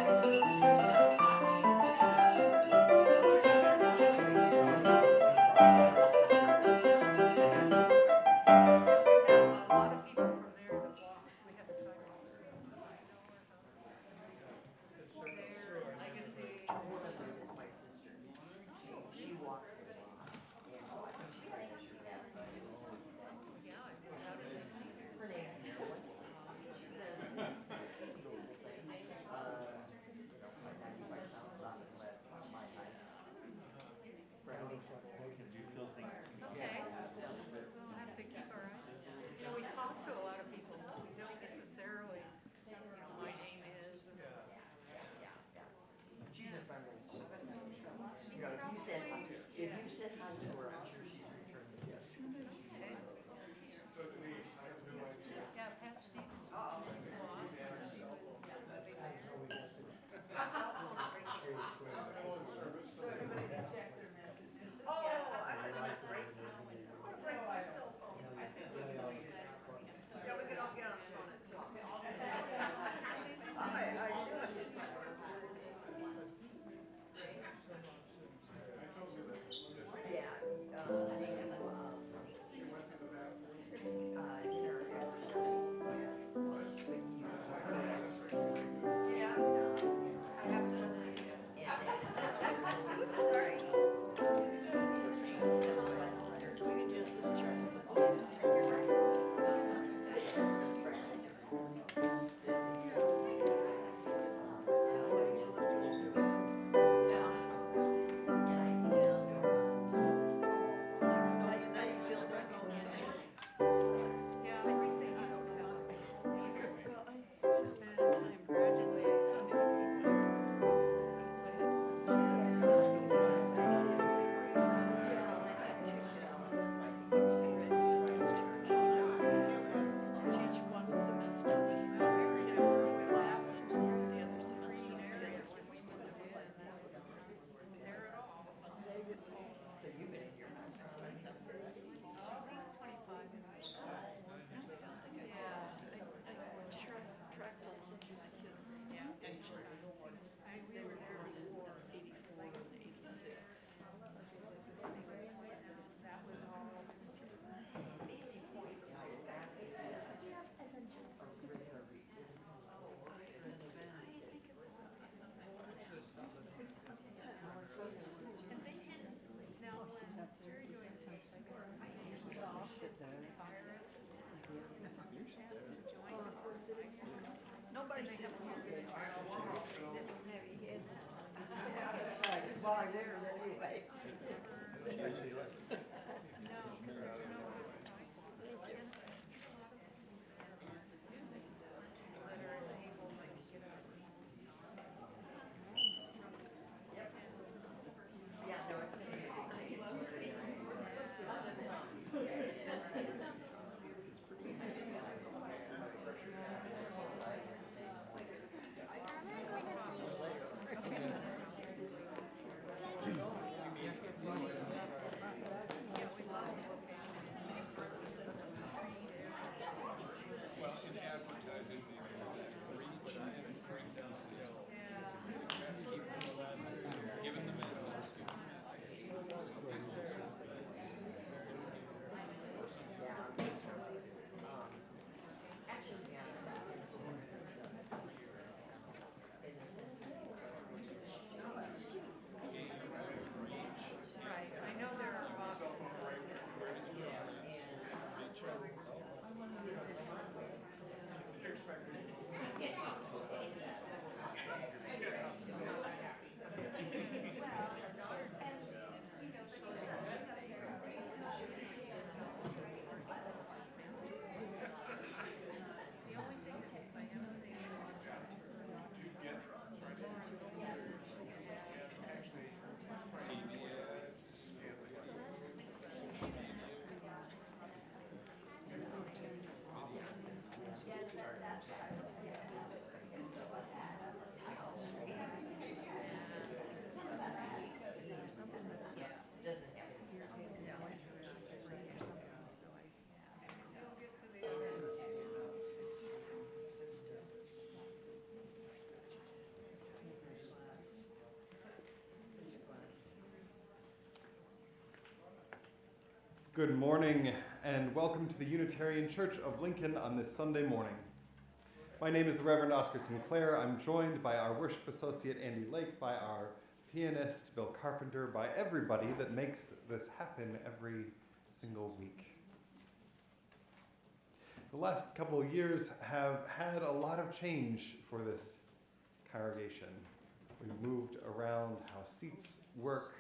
Yeah, we had a lot of people from there that walked. We had the sidewalk cruise behind all our houses. Their legacy. Is my sister. She walks a lot. And so I think she has a shirt. Yeah, I moved out in this year. Her name's Marilyn. She's a beautiful thing. Good morning, and welcome to the Unitarian Church of Lincoln on this Sunday morning. My name is the Reverend Oscar Sinclair. I'm joined by our worship associate, Andy Lake, by our pianist, Bill Carpenter, by everybody that makes this happen every single week. The last couple of years have had a lot of change for this congregation. We've moved around how seats work.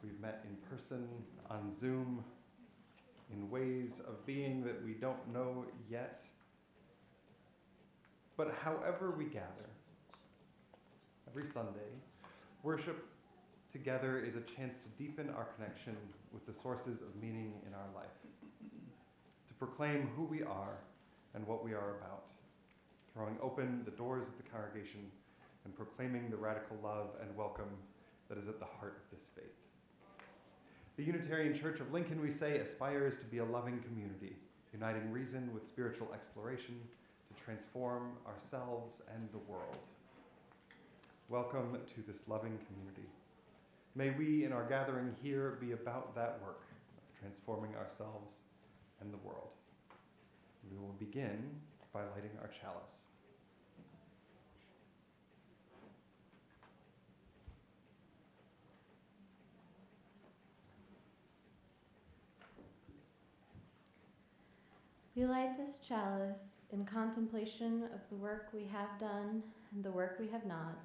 We've met in person, on Zoom, in ways of being that we don't know yet. But however we gather, every Sunday, worship together is a chance to deepen our connection with the sources of meaning in our life, to proclaim who we are and what we are about, throwing open the doors of the congregation and proclaiming the radical love and welcome that is at the heart of this faith. The Unitarian Church of Lincoln, we say, aspires to be a loving community, uniting reason with spiritual exploration to transform ourselves and the world. Welcome to this loving community. May we, in our gathering here, be about that work of transforming ourselves and the world. We will begin by lighting our chalice. We light this chalice in contemplation of the work we have done and the work we have not,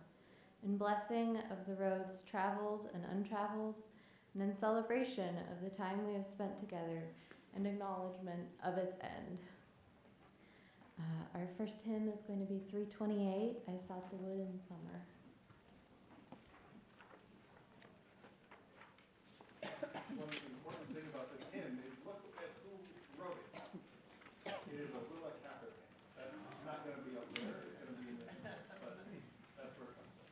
in blessing of the roads traveled and untraveled, and in celebration of the time we have spent together and acknowledgement of its end. Our first hymn is going to be 328, I Sought the Wood in Summer. One important thing about this hymn is look at who wrote it. It is a Willa Cather. That's not going to be up there. It's going to be in the hymn. But that's where it comes from.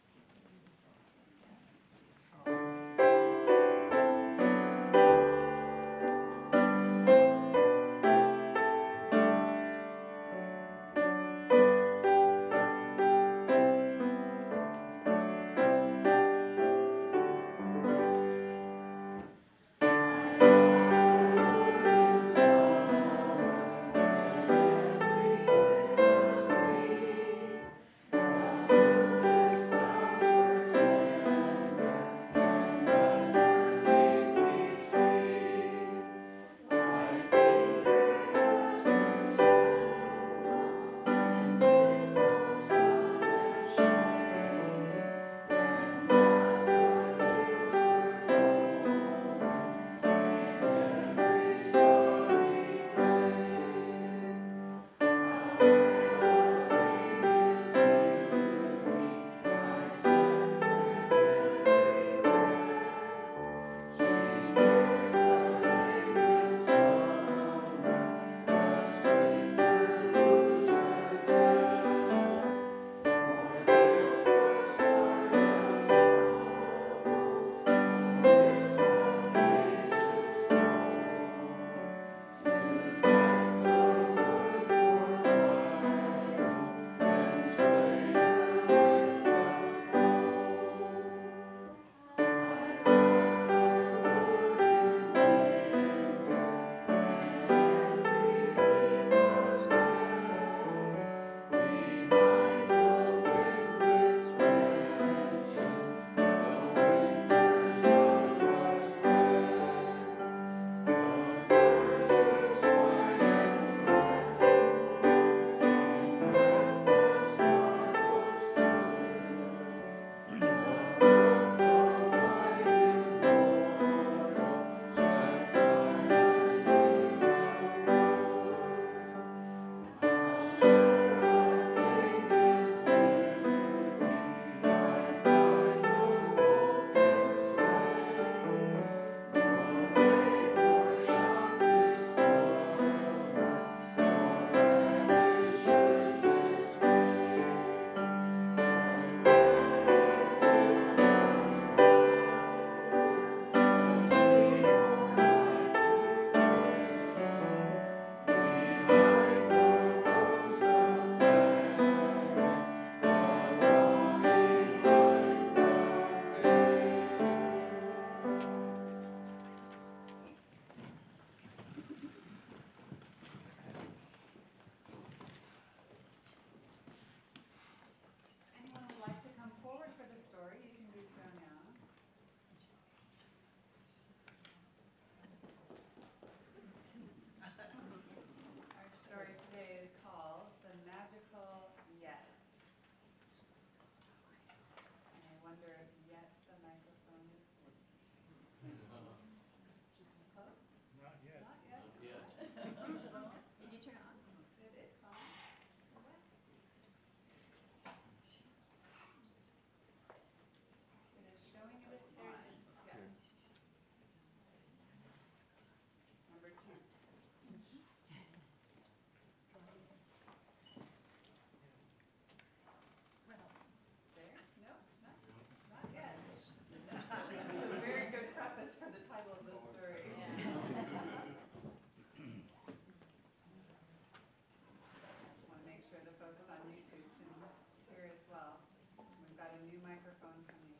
microphone coming?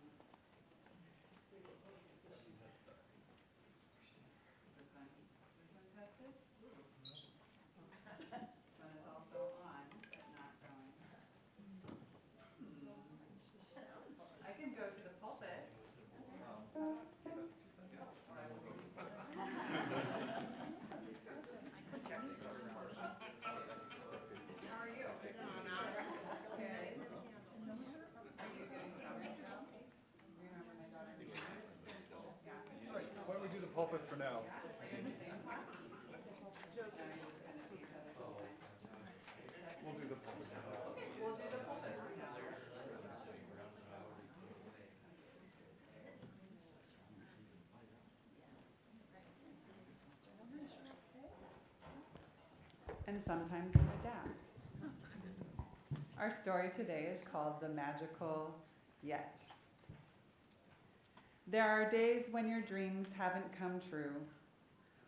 Is this one tested? This one is also on, but not going. I can go to the pulpit. Or I will give you 2 seconds. How are you? Good. Are you doing summer stuff? Remember my daughter? Yeah. Why don't we do the pulpit for now? Are you in the same class? No, you're just gonna see each other full time. We'll do the pulpit now. Okay, we'll do the pulpit for now. And sometimes you adapt. Our story today is called The Magical Yet. There are days when your dreams haven't come true,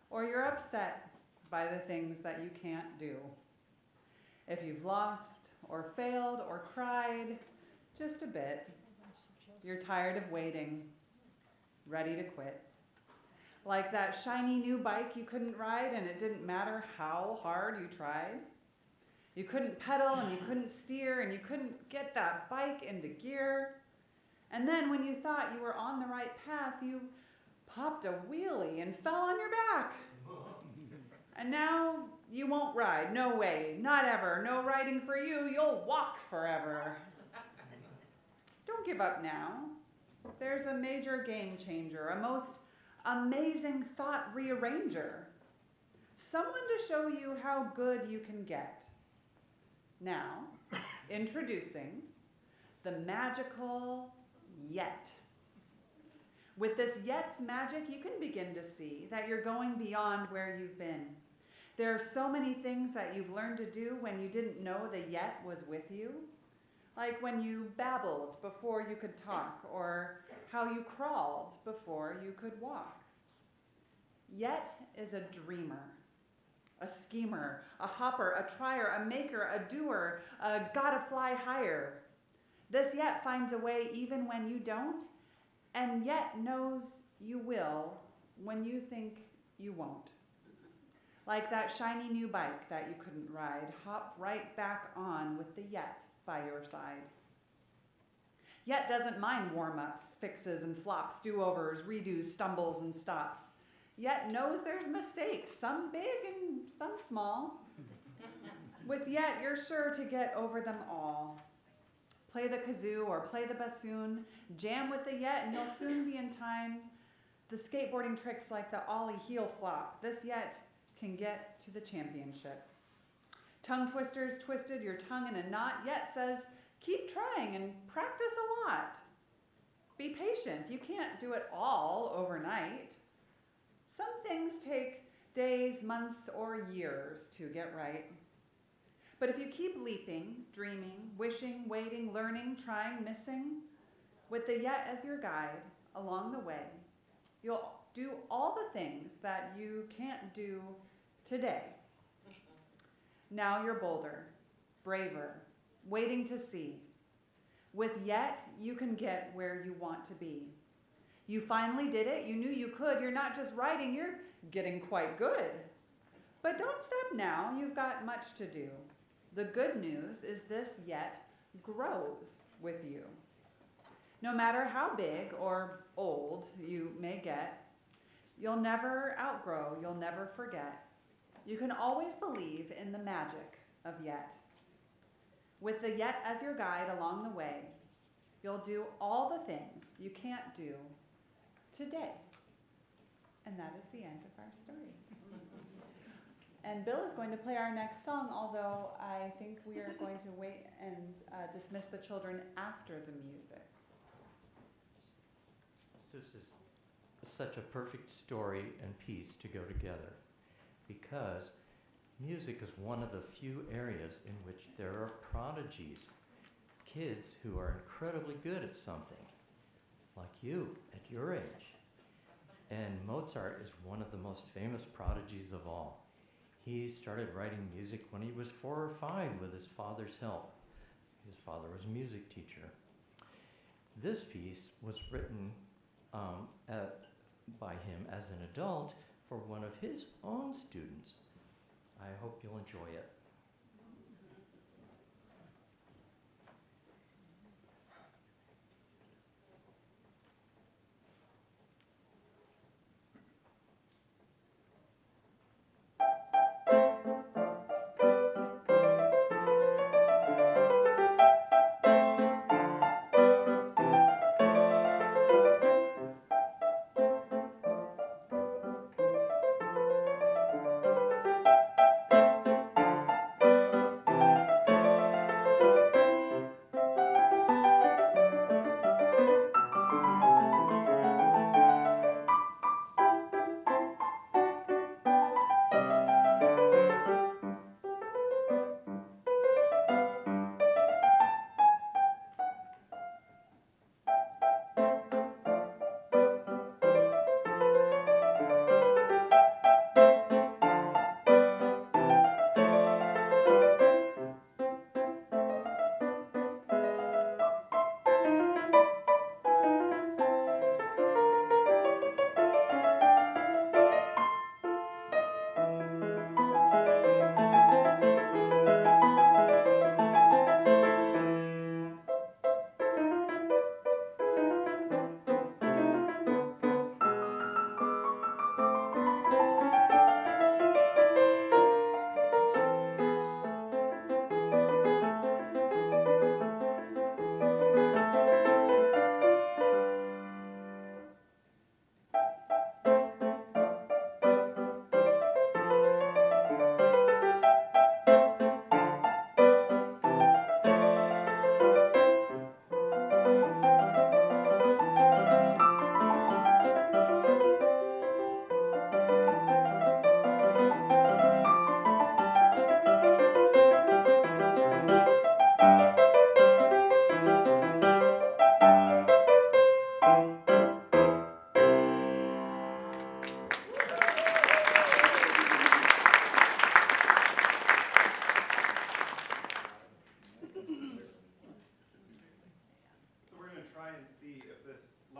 or you're upset by the things that you can't do. If you've lost, or failed, or cried just a bit, you're tired of waiting, ready to quit. Like that shiny new bike you couldn't ride and it didn't matter how hard you tried. You couldn't pedal and you couldn't steer and you couldn't get that bike into gear. And then when you thought you were on the right path, you popped a wheelie and fell on your back. And now you won't ride. No way. Not ever. No riding for you. You'll walk forever. Don't give up now. There's a major game changer, a most amazing thought rearranger. Someone to show you how good you can get. Now, introducing the magical Yet. With this Yet's magic, you can begin to see that you're going beyond where you've been. There are so many things that you've learned to do when you didn't know the Yet was with you. Like when you babbled before you could talk, or how you crawled before you could walk. Yet is a dreamer, a schemer, a hopper, a trier, a maker, a doer, a gotta fly higher. This Yet finds a way even when you don't, and yet knows you will when you think you won't. Like that shiny new bike that you couldn't ride, hop right back on with the Yet by your side. Yet doesn't mind warm-ups, fixes and flops, do-overs, redos, stumbles and stops. Yet knows there's mistakes, some big and some small. With Yet, you're sure to get over them all. Play the kazoo or play the bassoon, jam with the Yet, and you'll soon be in time. The skateboarding tricks like the ollie heel flop, this Yet can get to the championship. Tongue twisters twisted your tongue in a knot, Yet says, keep trying and practice a lot. Be patient, you can't do it all overnight. Some things take days, months, or years to get right. But if you keep leaping, dreaming, wishing, waiting, learning, trying, missing, with the Yet as your guide along the way, you'll do all the things that you can't do today. Now you're bolder, braver, waiting to see. With Yet, you can get where you want to be. You finally did it. You knew you could. You're not just writing, you're getting quite good. But don't stop now. You've got much to do. The good news is this Yet grows with you. No matter how big or old you may get, you'll never outgrow, you'll never forget. You can always believe in the magic of Yet. With the Yet as your guide along the way, you'll do all the things you can't do today. And that is the end of our story. And Bill is going to play our next song, although I think we are going to wait and dismiss the children after the music. This is such a perfect story and piece to go together, because music is one of the few areas in which there are prodigies, kids who are incredibly good at something, like you at your age. And Mozart is one of the most famous prodigies of all. He started writing music when he was 4 or 5 with his father's help. His father was a music teacher. This piece was written by him as an adult for one of his own students. I hope you'll enjoy it.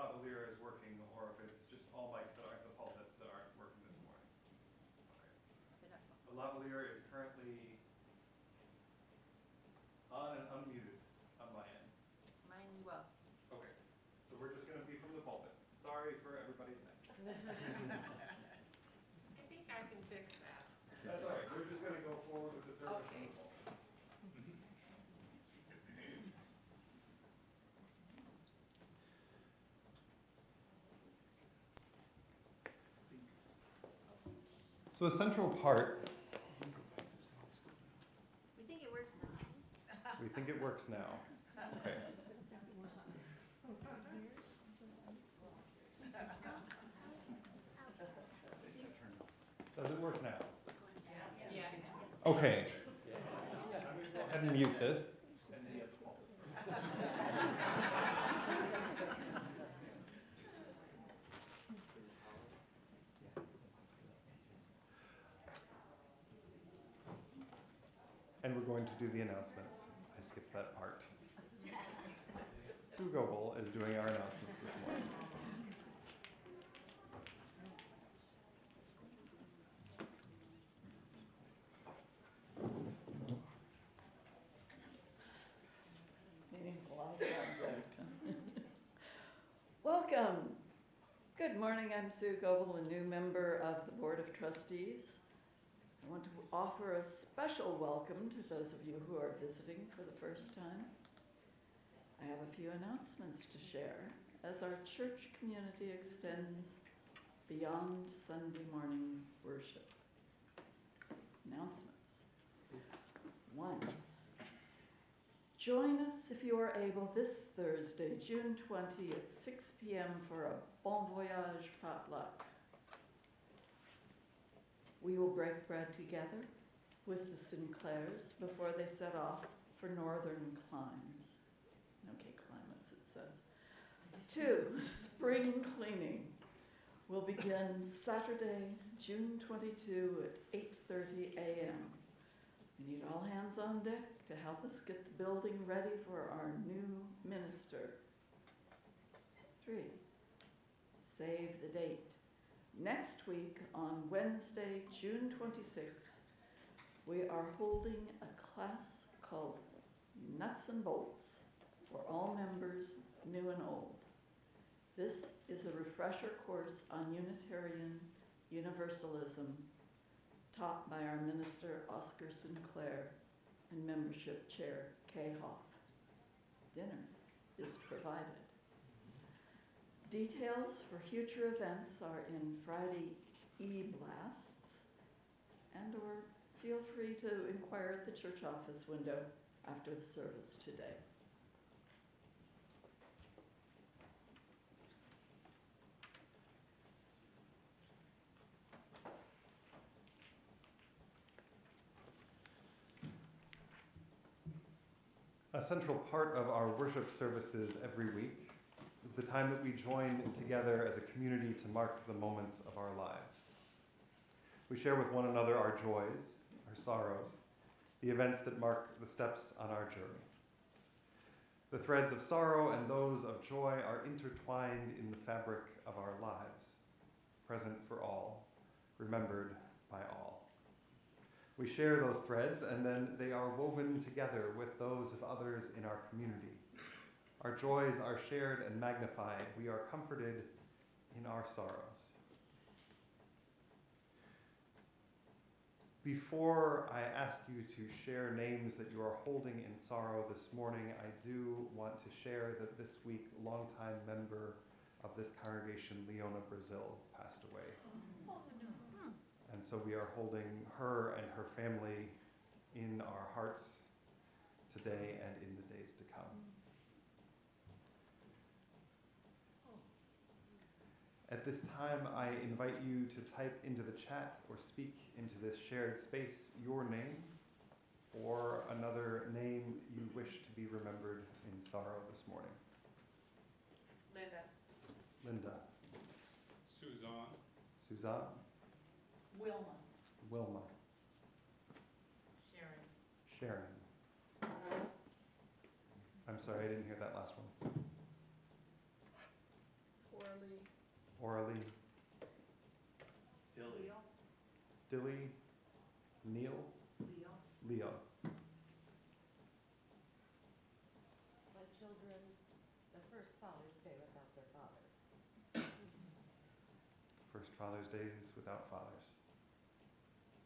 lavalier is working or if it's just all mics that aren't the pulpit that aren't working this morning. Okay. The lavalier is currently on and unmuted on my end. Mine as well. Okay, so we're just going to be from the pulpit. Sorry for everybody's neck. I think I can fix that. That's all right. We're just going to go forward with the service from the pulpit. So a central part, We think it works now. we think it works now. Okay. Does it work now? Yes. Okay. Go ahead and mute this. And we're going to do the announcements. I skipped that part. Sue Goebel is doing our announcements this morning. Welcome. Good morning, I'm Sue Goebel, a new member of the Board of Trustees. I want to offer a special welcome to those of you who are visiting for the first time. I have a few announcements to share as our church community extends beyond Sunday morning worship. Announcements. 1. Join us if you are able this Thursday, June 20 at 6 p.m. for a Bon Voyage potluck. We will break bread together with the Sinclairs before they set off for northern climes. Okay, climates it says. 2, spring cleaning will begin Saturday, June 22 at 8:30 a.m. We need all hands on deck to help us get the building ready for our new minister. 2023. Save the date. Next week, on Wednesday, June 26th, we are holding a class called Nuts and Bolts for all members, new and old. This is a refresher course on Unitarian Universalism taught by our minister, Oscar Sinclair, and membership chair, Kay Hoff. Dinner is provided. Details for future events are in Friday e-blasts, and/or feel free to inquire at the church office window after the service today. A central part of our worship services every week is the time that we join together as a community to mark the moments of our lives. We share with one another our joys, our sorrows, the events that mark the steps on our journey. The threads of sorrow and those of joy are intertwined in the fabric of our lives, present for all, remembered by all. We share those threads, and then they are woven together with those of others in our community. Our joys are shared and magnified. We are comforted in our sorrows. Before I ask you to share names that you are holding in sorrow this morning, I do want to share that this week, longtime member of this congregation, Leona Brazil, passed away. And so we are holding her and her family in our hearts today and in the days to come. At this time, I invite you to type into the chat or speak into this shared space your name or another name you wish to be remembered in sorrow this morning. Linda. Linda. Suzanne. Suzanne. Wilma. Wilma. Sharon. Sharon. I'm sorry, I didn't hear that last one. Orly. Oralee. Dilly. Dilly. Neil. Leo. Leo. My children, the first Father's Day without their father. First Father's Days without fathers.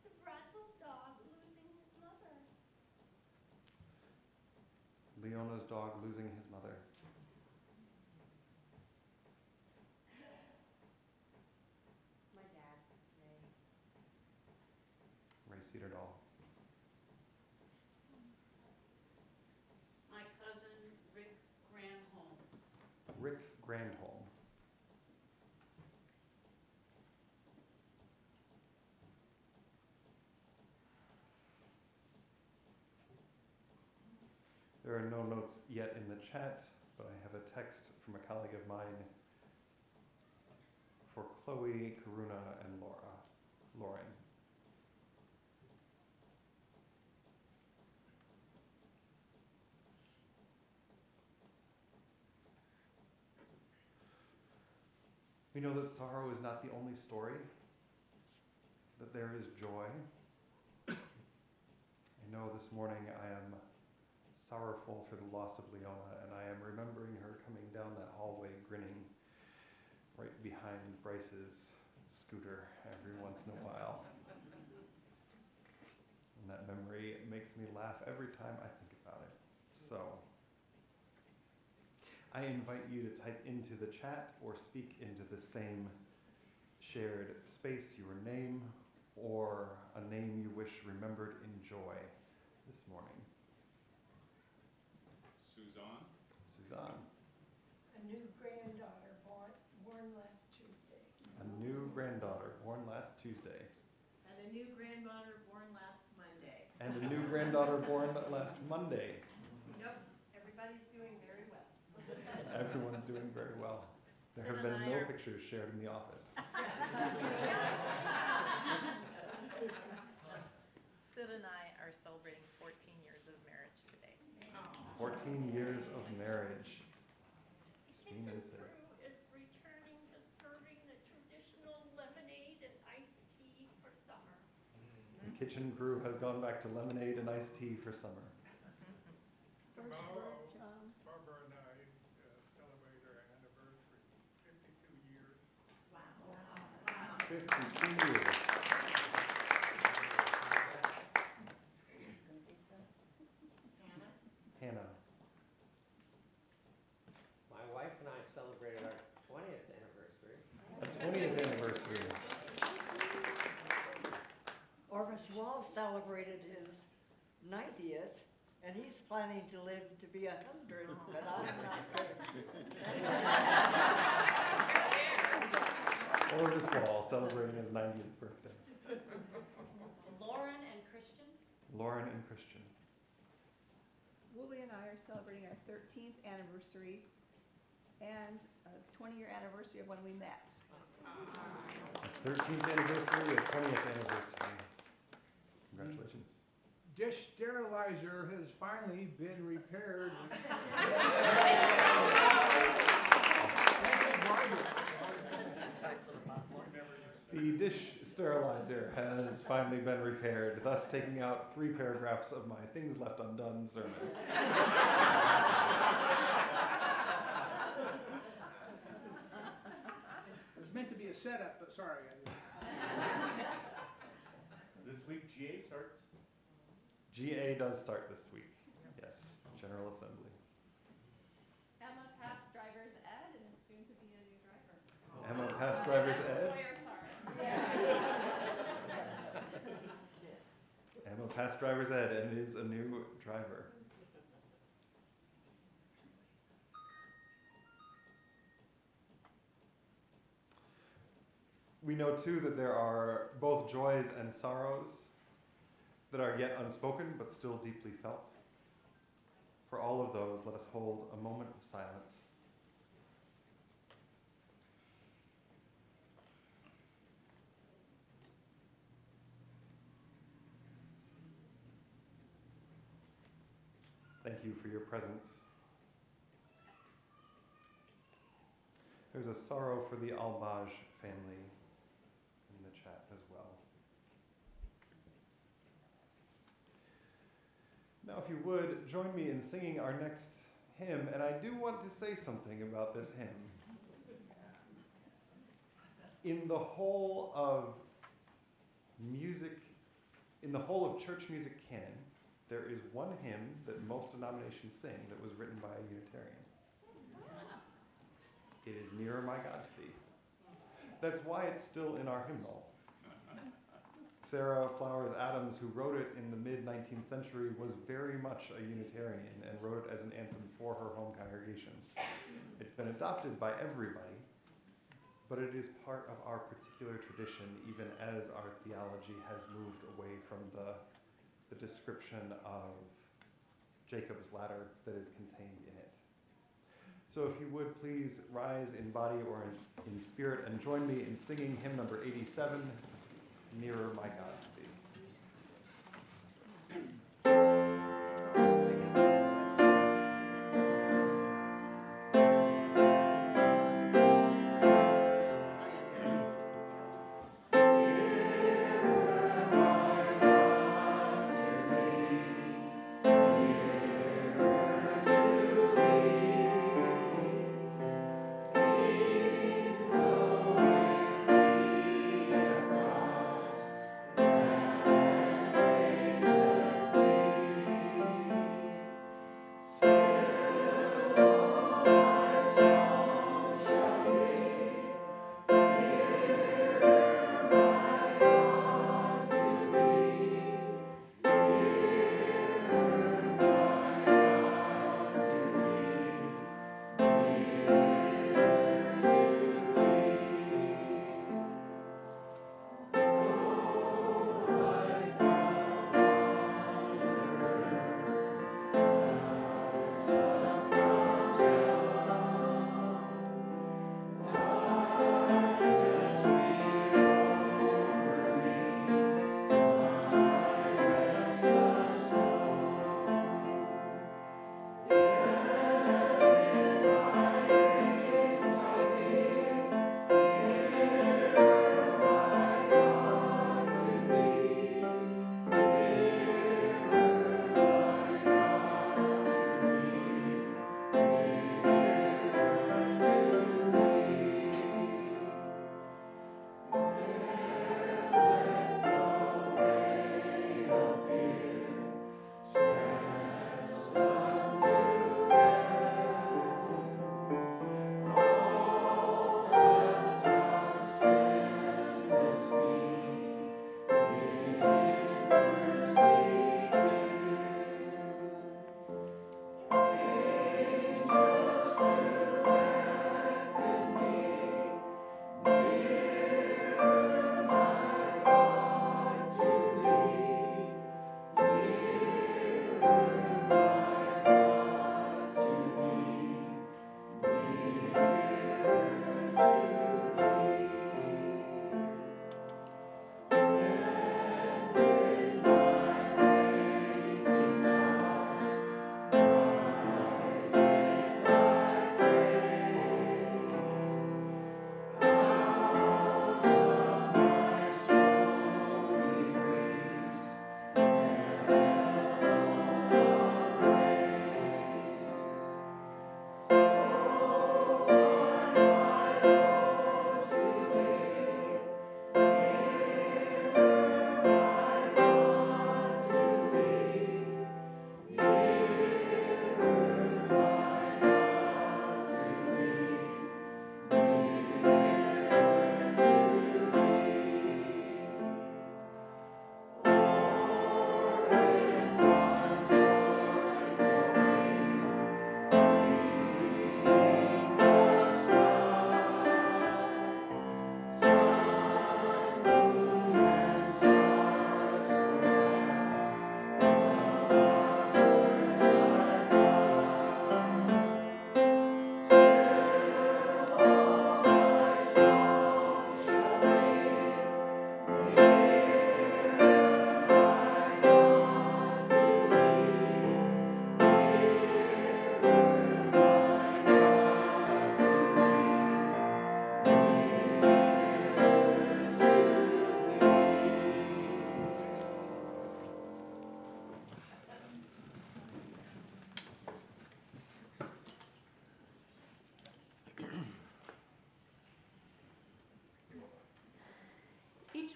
The Brazil dog losing his mother. Leona's dog losing his mother. My dad, Ray. Ray Cedardahl. My cousin Rick Granholm. Rick Grandholm. There are no notes yet in the chat, but I have a text from a colleague of mine for Chloe, Karuna, and Lauren. We know that sorrow is not the only story, that there is joy. I know this morning I am sorrowful for the loss of Leona, and I am remembering her coming down that hallway grinning right behind Bryce's scooter every once in a while. And that memory makes me laugh every time I think about it. So I invite you to type into the chat or speak into the same shared space your name or a name you wish remembered in joy this morning. Suzanne. Suzanne. A new granddaughter born last Tuesday. A new granddaughter born last Tuesday. And a new granddaughter born last Monday. And a new granddaughter born last Monday. Yep, everybody's doing very well. Everyone's doing very well. There have been no pictures shared in the office. Sid and I are celebrating 14 years of marriage today. 14 years of marriage. Christine and Sid. It's kitchen crew has gone back to lemonade and iced tea for summer. First word, John. Barbara and I celebrate our anniversary, 52 years. 52 years. Hannah. My wife and I celebrated our 20th anniversary. A 20th anniversary. Orvis Wall celebrated his 90th, and he's planning to live to be 100, but I'm not good. Orvis Wall celebrating his 90th birthday. Lauren and Christian. Lauren and Christian. Wooly and I are celebrating our 13th anniversary and a 20-year anniversary of when we met. 13th anniversary, a 20th anniversary. Congratulations. Dish sterilizer has finally been repaired. The dish sterilizer has finally been repaired, thus taking out 3 paragraphs of my things left undone sermon. It was meant to be a setup, but sorry. This week GA starts. GA does start this week. Yes, General Assembly. Emma passed driver's ed and is soon to be a new driver. Emma passed driver's ed. Lawyer, sorry. Emma passed driver's ed and is a new driver. We know too that there are both joys and sorrows that are yet unspoken but still deeply felt. For all of those, let us hold a moment of silence. Thank you for your presence. There's a sorrow for the Albaj family in the chat as well. Now, if you would, join me in singing our next hymn, and I do want to say something about this hymn. In the whole of music, in the whole of church music canon, there is one hymn that most denominations sing that was written by a Unitarian. It is Nearer My God to Thee. That's why it's still in our hymnal. Sarah Flowers Adams, who wrote it in the mid-19th century, was very much a Unitarian and wrote it as an anthem for her home congregation. It's been adopted by everybody, but it is part of our particular tradition, even as our theology has moved away from the description of Jacob's ladder that is contained in it. So if you would please rise in body or in spirit and join me in singing hymn number 87, Nearer My God to Thee. Across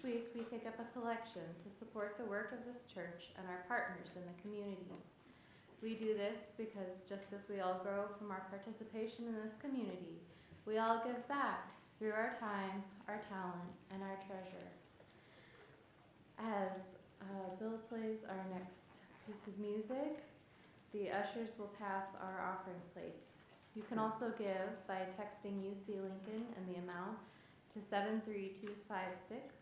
week, we take up a collection to support the work of this church and our partners in the community. We do this because just as we all grow from our participation in this community, we all give back through our time, our talent, and our treasure. As Bill plays our next piece of music, the ushers will pass our offering plates. You can also give by texting UC Lincoln and the amount to 73256.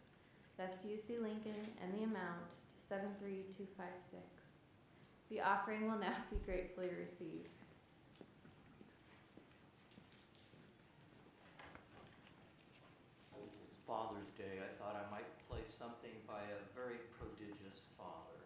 That's UC Lincoln and the amount to 73256. The offering will now be gratefully received. Since it's Father's Day, I thought I might play something by a very prodigious father.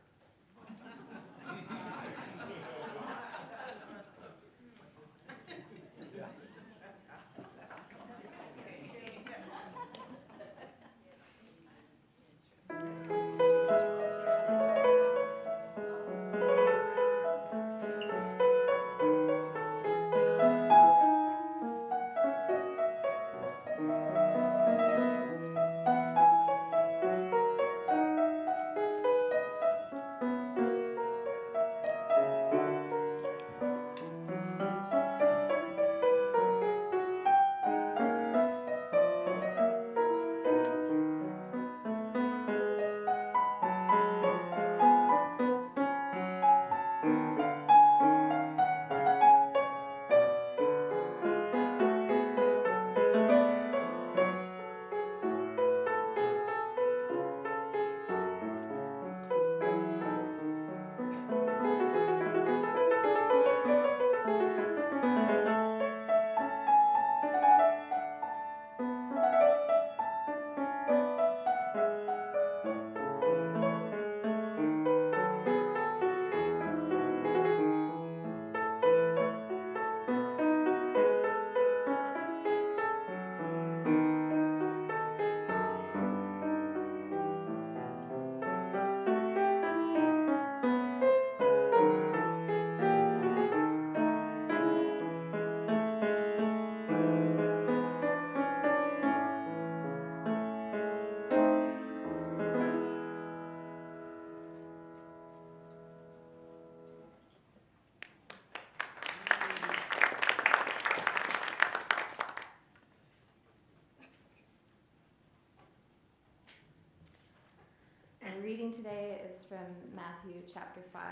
Our reading today is from Matthew chapter 5,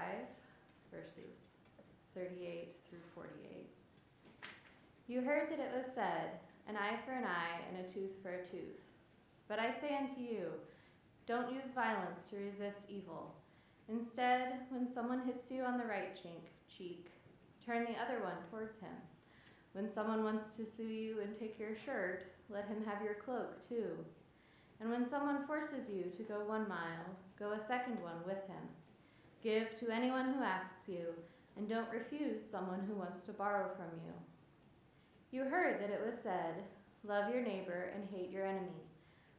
verses 38 through 48. You heard that it was said, an eye for an eye and a tooth for a tooth. But I say unto you, don't use violence to resist evil. Instead, when someone hits you on the right cheek, turn the other one towards him. When someone wants to sue you and take your shirt, let him have your cloak too. And when someone forces you to go 1 mile, go a second one with him. Give to anyone who asks you, and don't refuse someone who wants to borrow from you. You heard that it was said, love your neighbor and hate your enemy.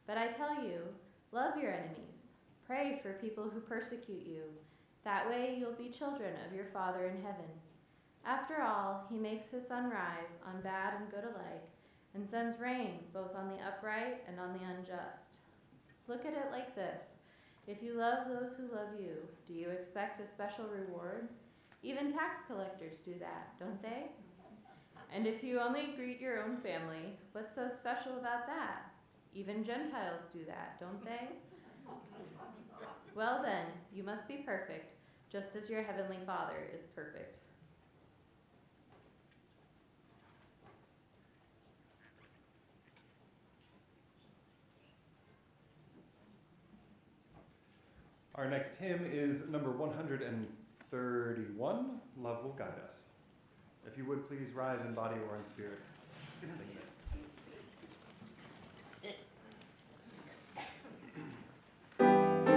But I tell you, love your enemies. Pray for people who persecute you. That way you'll be children of your Father in heaven. After all, he makes his sun rise on bad and good alike, and sends rain both on the upright and on the unjust. Look at it like this. If you love those who love you, do you expect a special reward? Even tax collectors do that, don't they? And if you only greet your own family, what's so special about that? Even Gentiles do that, don't they? Well then, you must be perfect, just as your heavenly Father is perfect. Our next hymn is number 131, Love Will Guide Us. If you would please rise in body or in spirit, sing this. Thank you.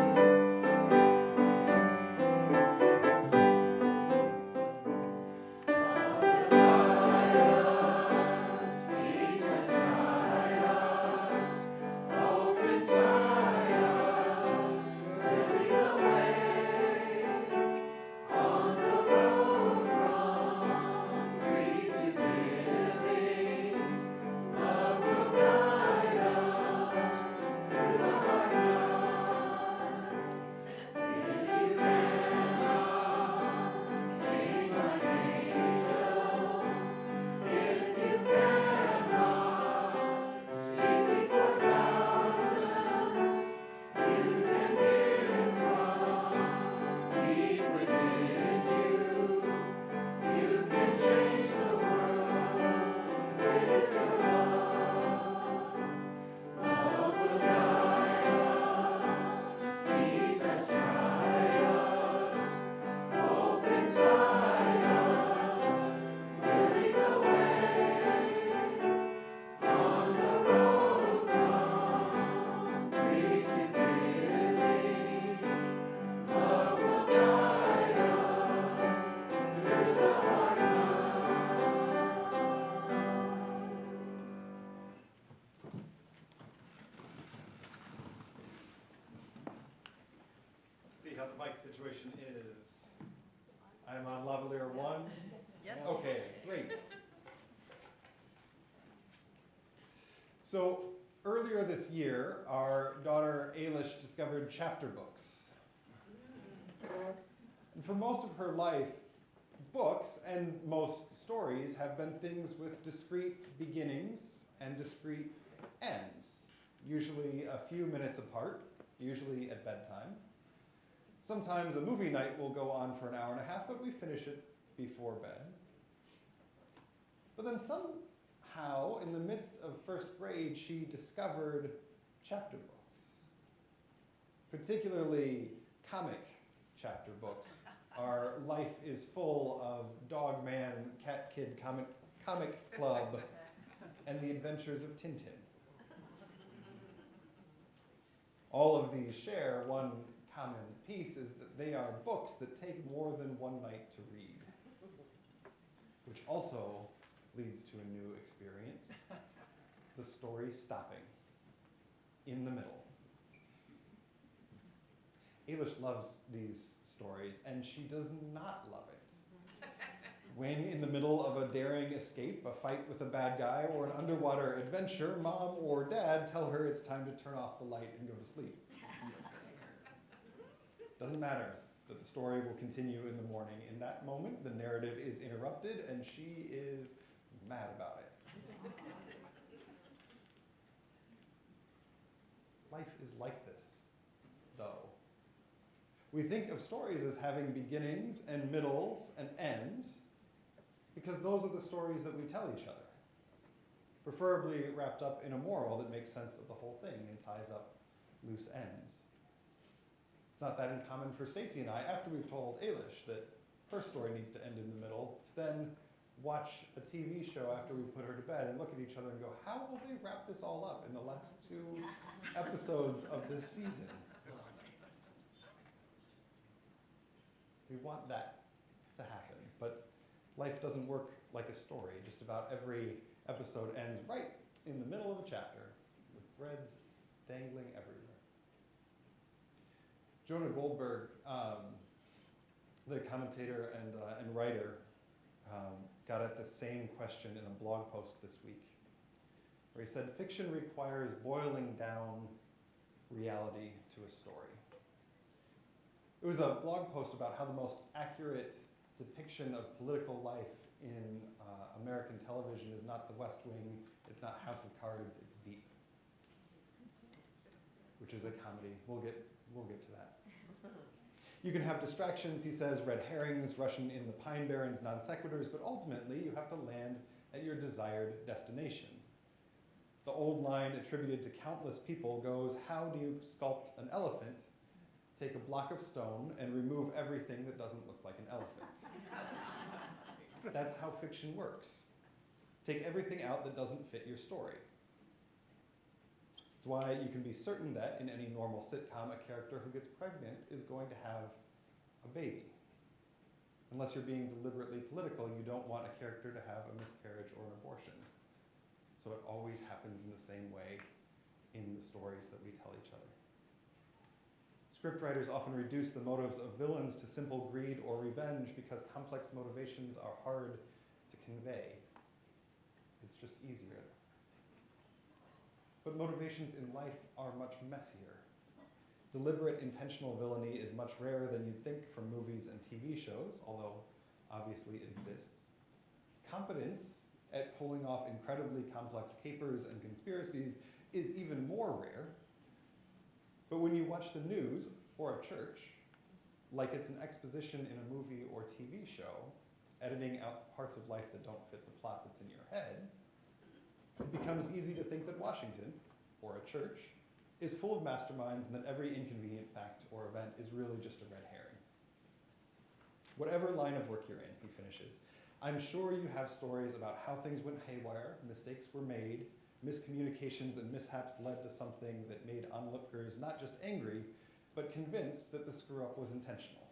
the mic situation is? I'm on lavalier 1. Yes. Okay, great. So earlier this year, our daughter Ailish discovered chapter books. And for most of her life, books and most stories have been things with discrete beginnings and discrete ends, usually a few minutes apart, usually at bedtime. Sometimes a movie night will go on for an hour and a half, but we finish it before bed. But then somehow, in the midst of first grade, she discovered chapter books, particularly comic chapter books. Our life is full of Dog Man, Cat Kid Comic Club, and the adventures of Tintin. All of these share one common piece, is that they are books that take more than one night to read, which also leads to a new experience, the story stopping in the middle. Ailish loves these stories, and she does not love it when, in the middle of a daring escape, a fight with a bad guy, or an underwater adventure, mom or dad tell her it's time to turn off the light and go to sleep. Doesn't matter that the story will continue in the morning. In that moment, the narrative is interrupted, and she is mad about it. Life is like this, though. We think of stories as having beginnings and middles and ends, because those are the stories that we tell each other, preferably wrapped up in a moral that makes sense of the whole thing and ties up loose ends. It's not that uncommon for Stacy and I, after we've told Ailish that her story needs to end in the middle, to then watch a TV show after we put her to bed and look at each other and go, how will they wrap this all up in the last 2 episodes of this season? We want that to happen, but life doesn't work like a story. Just about every episode ends right in the middle of a chapter, with threads dangling everywhere. Jonah Goldberg, the commentator and writer, got at the same question in a blog post this week, where he said, fiction requires boiling down reality to a story. It was a blog post about how the most accurate depiction of political life in American television is not The West Wing, it's not House of Cards, it's Veep, which is a comedy. We'll get to that. You can have distractions, he says, red herrings, Russian in the Pine Barrens, non sequiturs, but ultimately you have to land at your desired destination. The old line attributed to countless people goes, how do you sculpt an elephant? Take a block of stone and remove everything that doesn't look like an elephant. That's how fiction works. Take everything out that doesn't fit your story. It's why you can be certain that in any normal sitcom, a character who gets pregnant is going to have a baby. Unless you're being deliberately political, you don't want a character to have a miscarriage or an abortion. So it always happens in the same way in the stories that we tell each other. Scriptwriters often reduce the motives of villains to simple greed or revenge because complex motivations are hard to convey. It's just easier. But motivations in life are much messier. Deliberate, intentional villainy is much rarer than you'd think from movies and TV shows, although obviously it exists. Competence at pulling off incredibly complex capers and conspiracies is even more rare. But when you watch the news or a church, like it's an exposition in a movie or TV show, editing out the parts of life that don't fit the plot that's in your head, it becomes easy to think that Washington, or a church, is full of masterminds and that every inconvenient fact or event is really just a red herring. Whatever line of work you're in, he finishes, I'm sure you have stories about how things went haywire, mistakes were made, miscommunications and mishaps led to something that made onlookers not just angry, but convinced that the screw-up was intentional.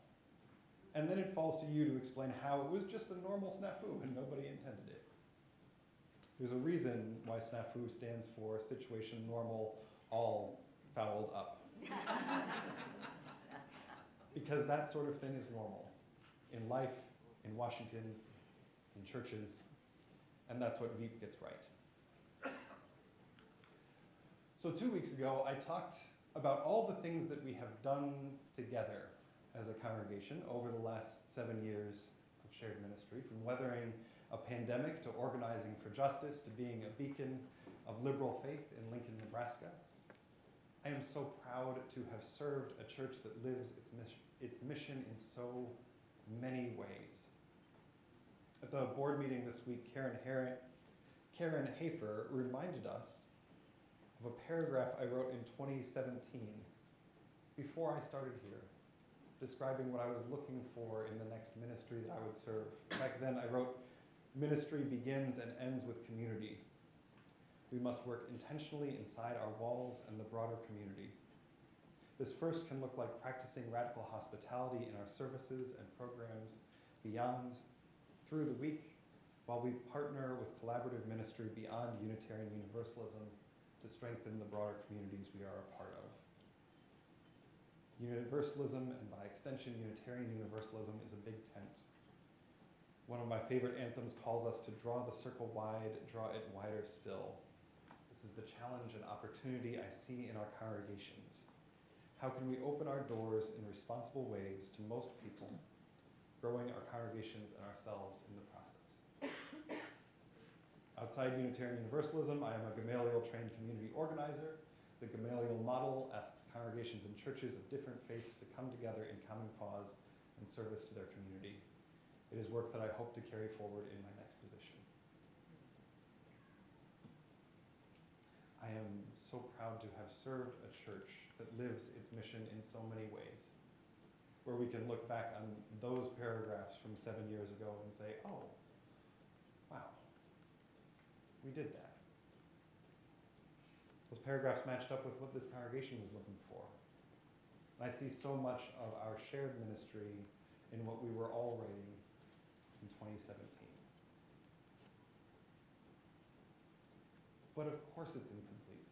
And then it falls to you to explain how it was just a normal snafu and nobody intended it. There's a reason why snafu stands for situation normal, all fouled up. because that sort of thing is normal in life, in Washington, in churches, and that's what Veep gets right. So 2 weeks ago, I talked about all the things that we have done together as a congregation over the last 7 years of shared ministry, from weathering a pandemic to organizing for justice to being a beacon of liberal faith in Lincoln, Nebraska. I am so proud to have served a church that lives its mission in so many ways. At the board meeting this week, Karen Hafer reminded us of a paragraph I wrote in 2017 before I started here, describing what I was looking for in the next ministry that I would serve. Back then I wrote, "Ministry begins and ends with community. We must work intentionally inside our walls and the broader community. This first can look like practicing radical hospitality in our services and programs beyond, through the week, while we partner with collaborative ministry beyond Unitarian Universalism to strengthen the broader communities we are a part of. Universalism, and by extension Unitarian Universalism, is a big tent. One of my favorite anthems calls us to draw the circle wide, draw it wider still. This is the challenge and opportunity I see in our congregations. How can we open our doors in responsible ways to most people, growing our congregations and ourselves in the process? Outside Unitarian Universalism, I am a Gamaliel trained community organizer. The Gamaliel model asks congregations and churches of different faiths to come together in common cause and service to their community. It is work that I hope to carry forward in my next position. I am so proud to have served a church that lives its mission in so many ways, where we can look back on those paragraphs from 7 years ago and say, oh, wow, we did that. Those paragraphs matched up with what this congregation was looking for. And I see so much of our shared ministry in what we were all writing in 2017. But of course it's incomplete.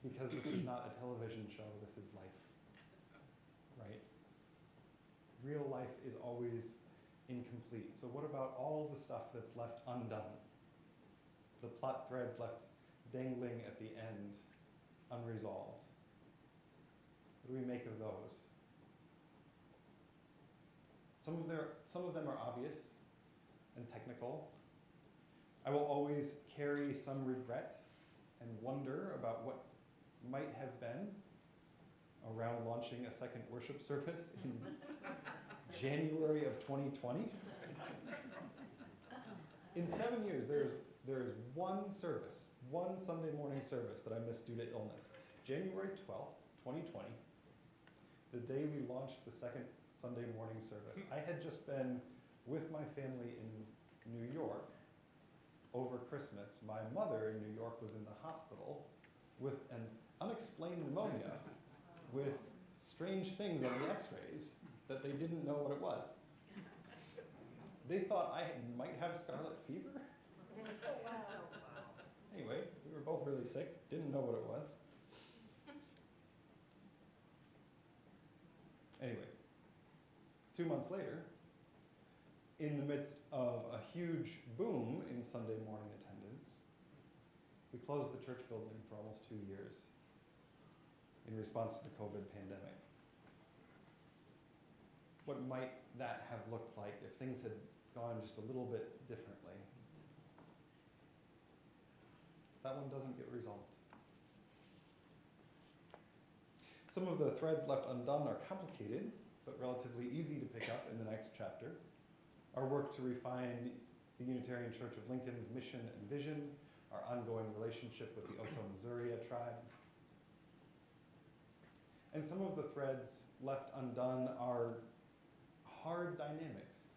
Because this is not a television show, this is life. Right? Real life is always incomplete. So what about all the stuff that's left undone? The plot threads left dangling at the end, unresolved. What do we make of those? Some of them are obvious and technical. I will always carry some regret and wonder about what might have been around launching a second worship service in January of 2020. In 7 years, there is one service, one Sunday morning service that I missed due to illness. January 12th, 2020, the day we launched the second Sunday morning service. I had just been with my family in New York over Christmas. My mother in New York was in the hospital with an unexplained pneumonia with strange things on the x-rays that they didn't know what it was. They thought I might have scarlet fever. Anyway, we were both really sick, didn't know what it was. Anyway, 2 months later, in the midst of a huge boom in Sunday morning attendance, we closed the church building for almost 2 years in response to the COVID pandemic. What might that have looked like if things had gone just a little bit differently? That one doesn't get resolved. Some of the threads left undone are complicated, but relatively easy to pick up in the next chapter. Our work to refine the Unitarian Church of Lincoln's mission and vision, our ongoing relationship with the Oto Missouri tribe. And some of the threads left undone are hard dynamics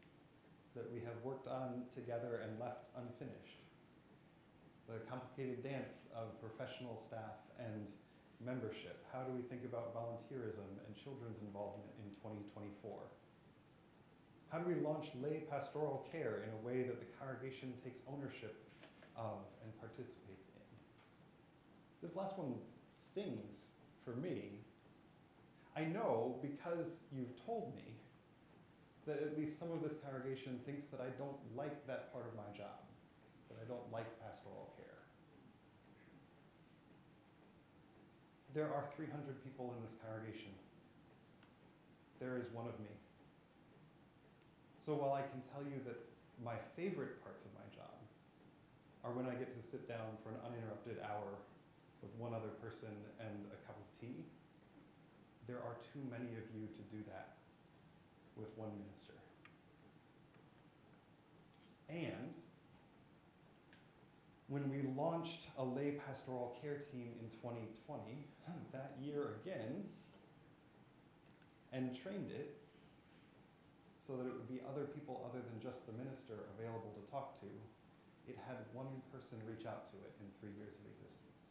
that we have worked on together and left unfinished. The complicated dance of professional staff and membership. How do we think about volunteerism and children's involvement in 2024? How do we launch lay pastoral care in a way that the congregation takes ownership of and participates in? This last one stings for me. I know because you've told me that at least some of this congregation thinks that I don't like that part of my job, that I don't like pastoral care. There are 300 people in this congregation. There is one of me. So while I can tell you that my favorite parts of my job are when I get to sit down for an uninterrupted hour with one other person and a cup of tea, there are too many of you to do that with one minister. And when we launched a lay pastoral care team in 2020, that year again, and trained it so that it would be other people other than just the minister available to talk to, it had one person reach out to it in 3 years of existence.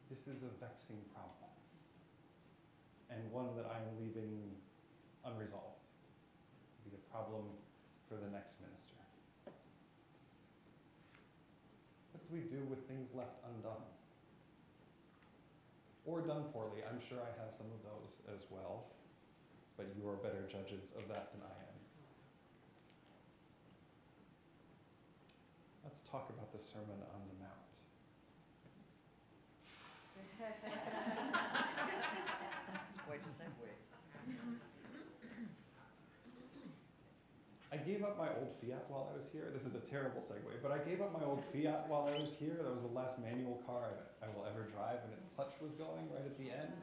This is a vexing problem, and one that I am leaving unresolved. It'll be a problem for the next minister. What do we do with things left undone? Or done poorly? I'm sure I have some of those as well, but you are better judges of that than I am. Let's talk about the Sermon on the Mount. It's quite a segue. I gave up my old Fiat while I was here. This is a terrible segue, but I gave up my old Fiat while I was here. That was the last manual car I will ever drive, and its clutch was going right at the end.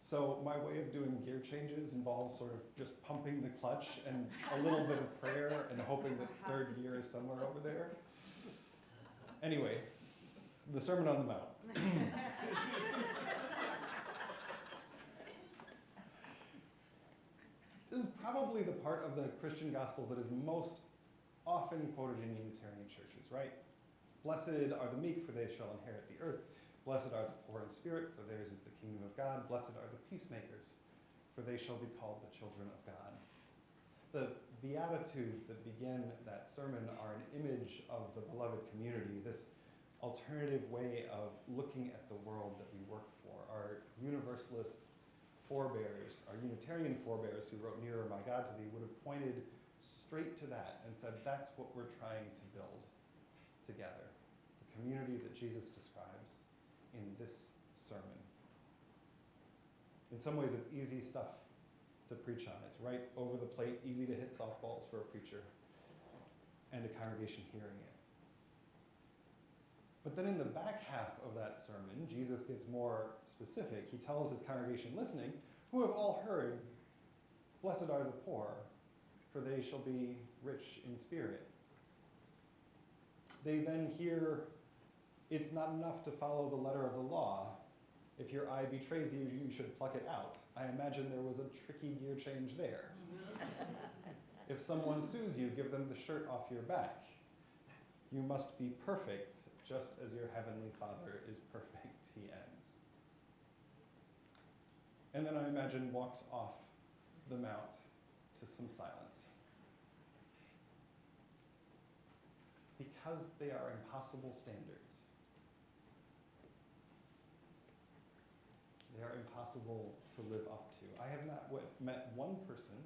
So my way of doing gear changes involves sort of just pumping the clutch and a little bit of prayer and hoping that third gear is somewhere over there. Anyway, the Sermon on the Mount. This is probably the part of the Christian Gospels that is most often quoted in Unitarian churches, right? Blessed are the meek, for they shall inherit the earth. Blessed are the poor in spirit, for theirs is the kingdom of God. Blessed are the peacemakers, for they shall be called the children of God. The Beatitudes that begin that sermon are an image of the beloved community, this alternative way of looking at the world that we work for. Our Universalist forebears, our Unitarian forebears who wrote Nearer, My God, to Thee, would have pointed straight to that and said, that's what we're trying to build together. The community that Jesus describes in this sermon. In some ways, it's easy stuff to preach on. It's right over the plate, easy to hit softballs for a preacher and a congregation hearing it. But then in the back half of that sermon, Jesus gets more specific. He tells his congregation listening, who have all heard, blessed are the poor, for they shall be rich in spirit. They then hear, it's not enough to follow the letter of the law. If your eye betrays you, you should pluck it out. I imagine there was a tricky gear change there. If someone sues you, give them the shirt off your back. You must be perfect, just as your heavenly Father is perfect, he ends. And then I imagine walks off the mount to some silence. Because they are impossible standards. They are impossible to live up to. I have not met one person,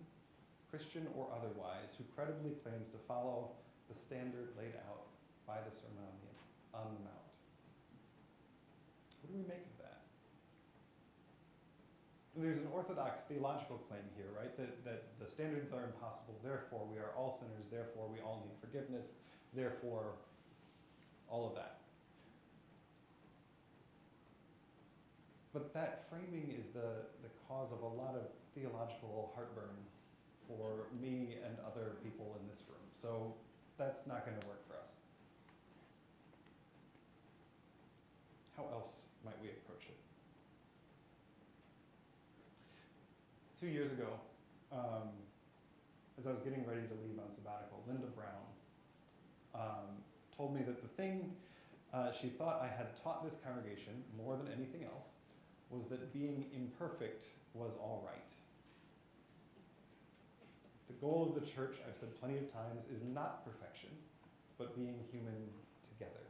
Christian or otherwise, who credibly claims to follow the standard laid out by the Sermon on the Mount. What do we make of that? There's an orthodox theological claim here, right? That the standards are impossible, therefore we are all sinners, therefore we all need forgiveness, therefore all of that. But that framing is the cause of a lot of theological heartburn for me and other people in this room. So that's not going to work for us. How else might we approach it? 2 years ago, as I was getting ready to leave on sabbatical, Linda Brown told me that the thing she thought I had taught this congregation more than anything else was that being imperfect was all right. The goal of the church, I've said plenty of times, is not perfection, but being human together.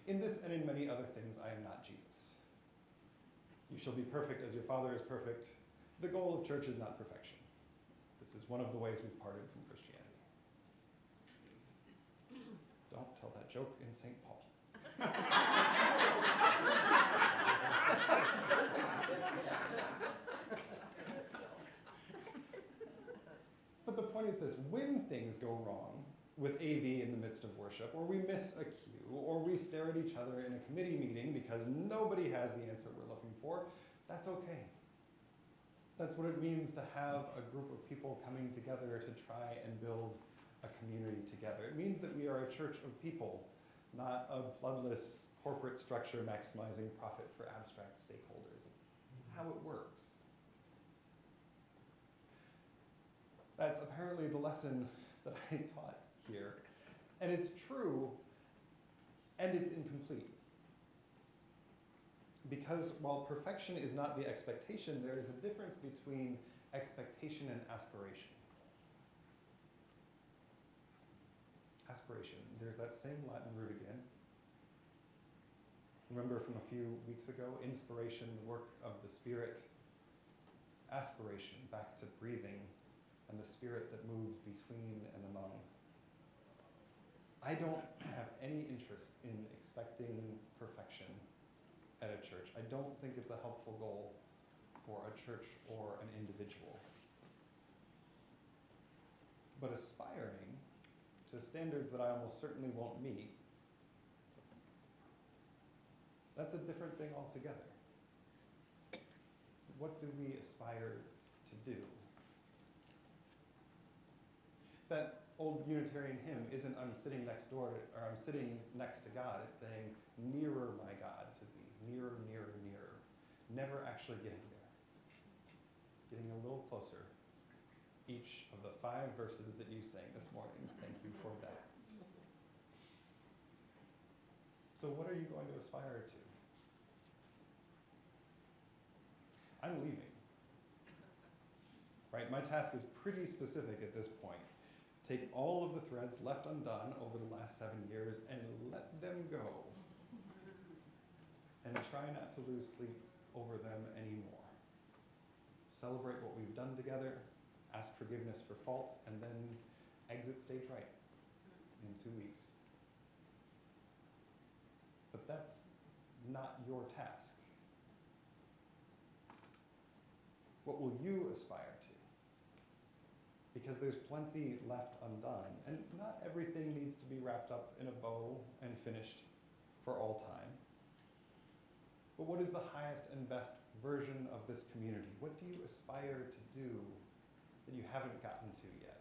In this and in many other things, I am not Jesus. You shall be perfect as your Father is perfect. The goal of church is not perfection. This is one of the ways we've parted from Christianity. Don't tell that joke in St. Paul. But the point is this: when things go wrong with AV in the midst of worship, or we miss a cue, or we stare at each other in a committee meeting because nobody has the answer we're looking for, that's okay. That's what it means to have a group of people coming together to try and build a community together. It means that we are a church of people, not a bloodless corporate structure maximizing profit for abstract stakeholders. It's how it works. That's apparently the lesson that I taught here. And it's true, and it's incomplete. Because while perfection is not the expectation, there is a difference between expectation and aspiration. Aspiration, there's that same Latin root again. Remember from a few weeks ago, inspiration, the work of the Spirit. Aspiration, back to breathing, and the Spirit that moves between and among. I don't have any interest in expecting perfection at a church. I don't think it's a helpful goal for a church or an individual. But aspiring to standards that I almost certainly won't meet, that's a different thing altogether. What do we aspire to do? That old Unitarian hymn isn't I'm sitting next door to, or I'm sitting next to God. It's saying, nearer, my God, to thee. Nearer, nearer, nearer. Never actually getting there. Getting a little closer. Each of the 5 verses that you sang this morning. Thank you for that. So what are you going to aspire to? I'm leaving. Right? My task is pretty specific at this point. Take all of the threads left undone over the last 7 years and let them go. And try not to lose sleep over them anymore. Celebrate what we've done together, ask forgiveness for faults, and then exit stage right in 2 weeks. But that's not your task. What will you aspire to? Because there's plenty left undone, and not everything needs to be wrapped up in a bow and finished for all time. But what is the highest and best version of this community? What do you aspire to do that you haven't gotten to yet?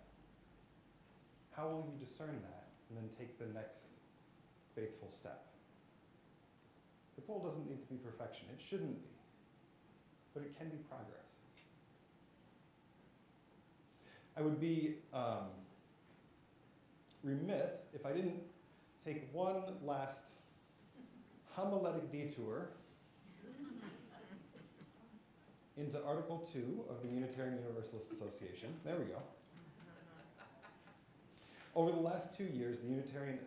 How will you discern that and then take the next faithful step? The goal doesn't need to be perfection. It shouldn't be. But it can be progress. I would be remiss if I didn't take one last homiletic detour into Article 2 of the Unitarian Universalist Association. There we go. Over the last 2 years, the Unitarian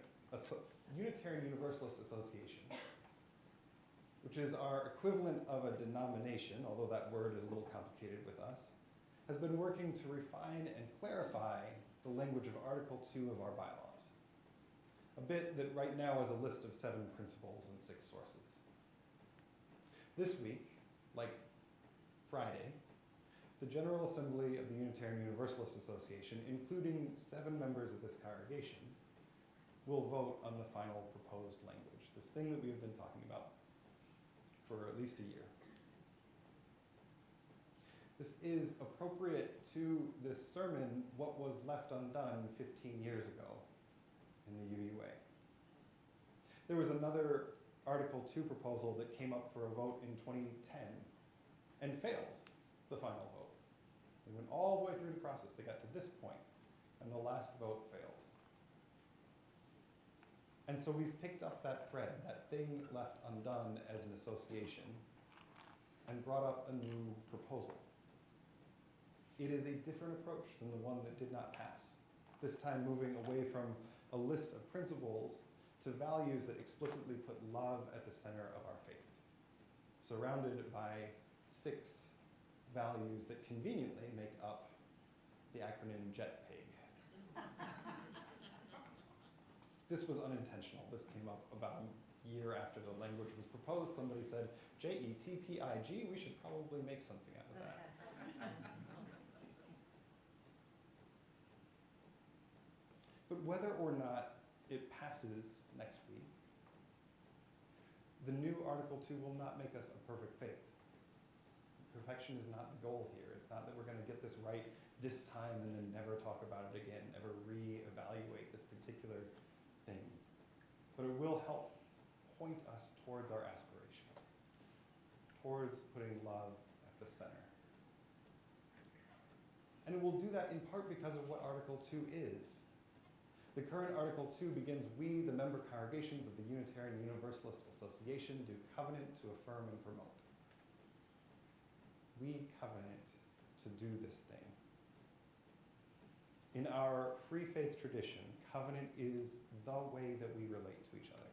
Universalist Association, which is our equivalent of a denomination, although that word is a little complicated with us, has been working to refine and clarify the language of Article 2 of our bylaws. A bit that right now is a list of 7 principles and 6 sources. This week, like Friday, the General Assembly of the Unitarian Universalist Association, including 7 members of this congregation, will vote on the final proposed language, this thing that we have been talking about for at least a year. This is appropriate to this sermon, what was left undone 15 years ago in the UUA. There was another Article 2 proposal that came up for a vote in 2010 and failed the final vote. They went all the way through the process. They got to this point, and the last vote failed. And so we've picked up that thread, that thing left undone as an association, and brought up a new proposal. It is a different approach than the one that did not pass, this time moving away from a list of principles to values that explicitly put love at the center of our faith. surrounded by 6 values that conveniently make up the acronym JETPIG. This was unintentional. This came up about a year after the language was proposed. Somebody said, JETPIG, we should probably make something out of that. But whether or not it passes next week, the new Article 2 will not make us a perfect faith. Perfection is not the goal here. It's not that we're going to get this right this time and then never talk about it again, never reevaluate this particular thing. But it will help point us towards our aspirations, towards putting love at the center. And it will do that in part because of what Article 2 is. The current Article 2 begins, we, the member congregations of the Unitarian Universalist Association, do covenant to affirm and promote. We covenant to do this thing. In our free faith tradition, covenant is the way that we relate to each other.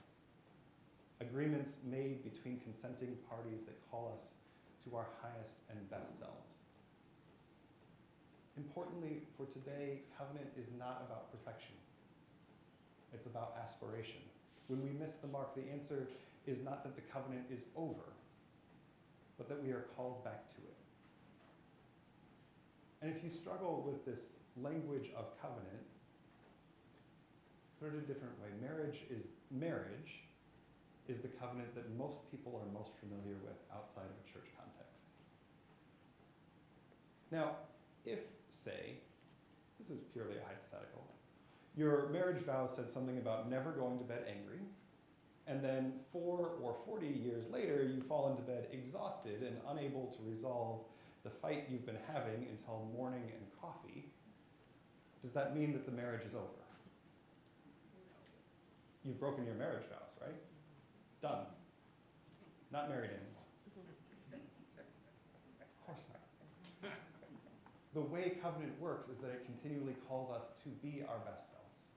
Agreements made between consenting parties that call us to our highest and best selves. Importantly, for today, covenant is not about perfection. It's about aspiration. When we miss the mark, the answer is not that the covenant is over, but that we are called back to it. And if you struggle with this language of covenant, put it a different way. Marriage is the covenant that most people are most familiar with outside of a church context. Now, if, say, this is purely a hypothetical, your marriage vow said something about never going to bed angry, and then 4 or 40 years later, you fall into bed exhausted and unable to resolve the fight you've been having until morning and coffee, does that mean that the marriage is over? You've broken your marriage vows, right? Done. Not married anymore. Of course not. The way covenant works is that it continually calls us to be our best selves,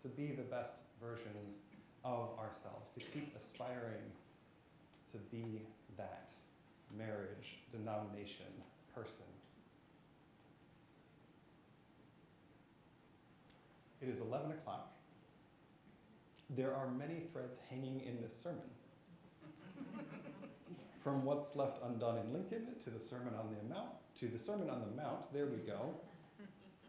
to be the best versions of ourselves, to keep aspiring to be that marriage, denomination, person. It is 11 o'clock. There are many threads hanging in this sermon. From what's left undone in Lincoln to the Sermon on the Mount, there we go,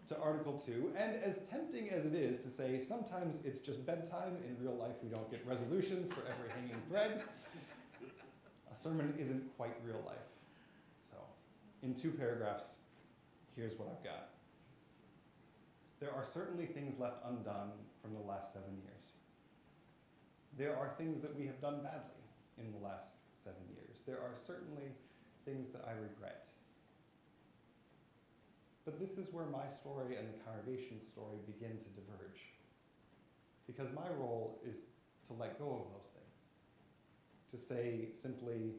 to Article 2. And as tempting as it is to say sometimes it's just bedtime, in real life we don't get resolutions for every hanging thread, a sermon isn't quite real life. So, in 2 paragraphs, here's what I've got. There are certainly things left undone from the last 7 years. There are things that we have done badly in the last 7 years. There are certainly things that I regret. But this is where my story and the congregation's story begin to diverge. Because my role is to let go of those things. To say simply,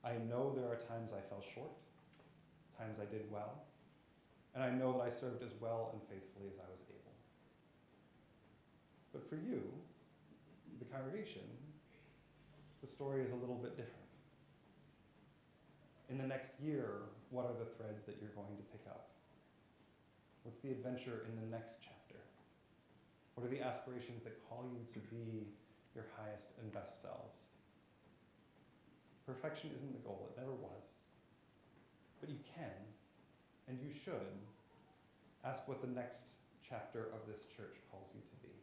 I know there are times I fell short, times I did well, and I know that I served as well and faithfully as I was able. But for you, the congregation, the story is a little bit different. In the next year, what are the threads that you're going to pick up? What's the adventure in the next chapter? What are the aspirations that call you to be your highest and best selves? Perfection isn't the goal, it never was. But you can, and you should, ask what the next chapter of this church calls you to be.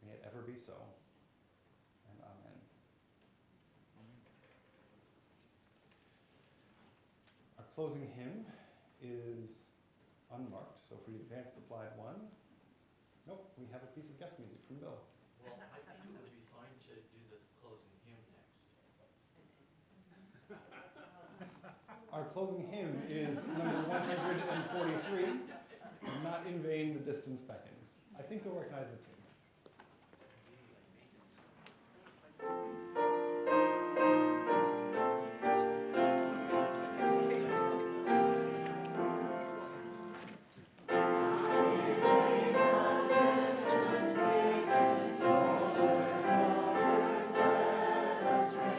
May it ever be so, and amen. Our closing hymn is unmarked, so if we advance the slide 1. Nope, we have a piece of guest music from Bill. Well, I think it would be fine to do the closing hymn next. Our closing hymn is number 143, Not in Vain the Distance Beckons. I think you'll recognize the tune. Strength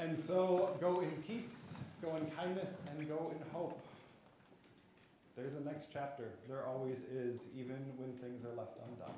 And so go in peace, go in kindness, and go in hope. There's a next chapter. There always is, even when things are left undone.